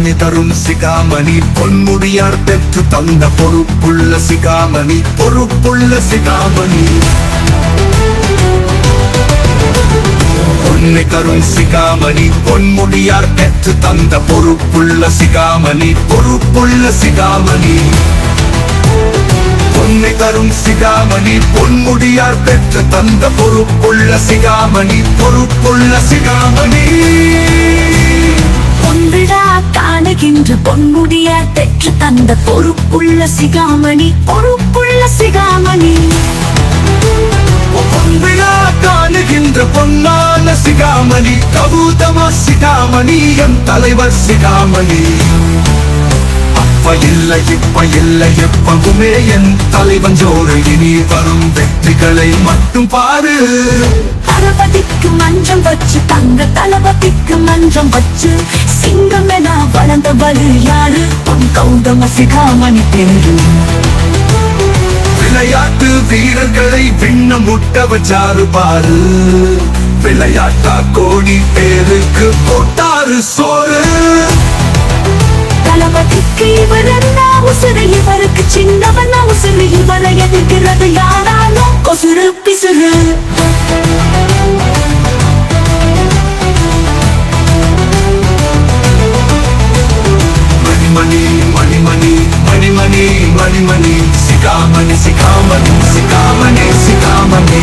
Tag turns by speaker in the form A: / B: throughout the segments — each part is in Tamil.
A: பொன்னி தரும் சிகாமணி பொன்முடியார் பெற்று தந்த பொறுப்புள்ள சிகாமணி பொறுப்புள்ள சிகாமணி பொன்னி தரும் சிகாமணி பொன்முடியார் பெற்று தந்த பொறுப்புள்ள சிகாமணி பொறுப்புள்ள சிகாமணி பொன்னி தரும் சிகாமணி பொன்முடியார் பெற்று தந்த பொறுப்புள்ள சிகாமணி பொறுப்புள்ள சிகாமணி
B: பொன்விழா காணுகின்ற பொன்முடியார் பெற்று தந்த பொறுப்புள்ள சிகாமணி பொறுப்புள்ள சிகாமணி
A: பொன்விழா காணுகின்ற பொன்னான சிகாமணி கௌதம சிகாமணி என் தலைவர் சிகாமணி அப்ப இல்லை இப்ப இல்லை எப்பவுமே என் தலைவன் ஜோறு இனி வரும் வெற்றிகளை மட்டும் பாரு
B: தளபதிக்கு மன்றம் வச்சு தங்க தளபதிக்கு மன்றம் வச்சு சிங்கம் என வளர்ந்தவள் யாரு பொன் கௌதம சிகாமணி பேரு
A: விளையாட்டு வீரர்களை விண்ண முட்ட வச்சாரு பாரு விளையாட்டா கோடி பேருக்கு போட்டாரு சோறு
B: தளபதிக்கு இவர் என்ன உசுறு இவருக்கு சின்னவன் உசுறு இவரை எதிர்க்கிறது யாராலும் கொசுறு பிசுறு
A: மணிமணி மணிமணி மணிமணி மணிமணி சிகாமணி சிகாமணி சிகாமணி சிகாமணி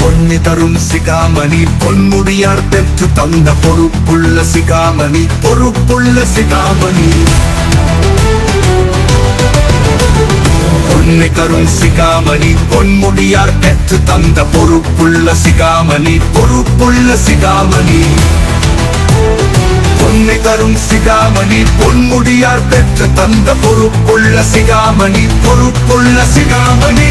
A: பொன்னி தரும் சிகாமணி பொன்முடியார் பெற்று தந்த பொறுப்புள்ள சிகாமணி பொறுப்புள்ள சிகாமணி பொன்னி தரும் சிகாமணி பொன்முடியார் பெற்று தந்த பொறுப்புள்ள சிகாமணி பொறுப்புள்ள சிகாமணி பொன்னி தரும் சிகாமணி பொன்முடியார் பெற்று தந்த பொறுப்புள்ள சிகாமணி பொறுப்புள்ள சிகாமணி